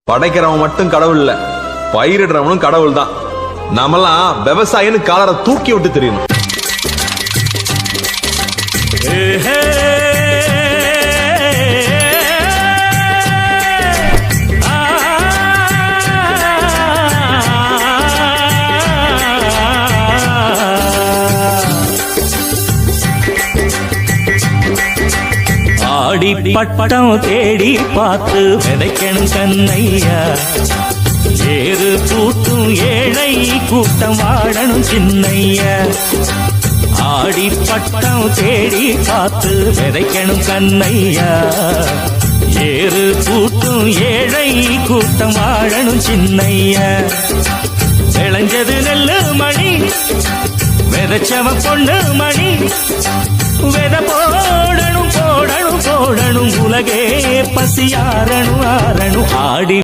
படைக்கிறவன் மட்டும் கடவுள் இல்ல, பயிரிடுறவனும் கடவுள் தான். நாமெல்லாம் விவசாயின்னு காலரை தூக்கி விட்டு தெரியணும். ஆடி பட்டம் தேடி பார்த்து விதைக்கணும் கண்ணையா, ஏறு பூட்டும் ஏழை கூட்டம் வாழணும் சின்னையா. ஆடி பட்டம் தேடி பார்த்து விதைக்கணும் கண்ணையா, ஏறு பூட்டும் ஏழை கூட்டம் வாழணும் சின்னையா. விளைஞ்சது நெல்லு மணி, விதைச்சவ பொண்ணு மணி, வித போடணும் போடணும் போடணும், உலகே பசியாரணும் ஆறணும். ஆடி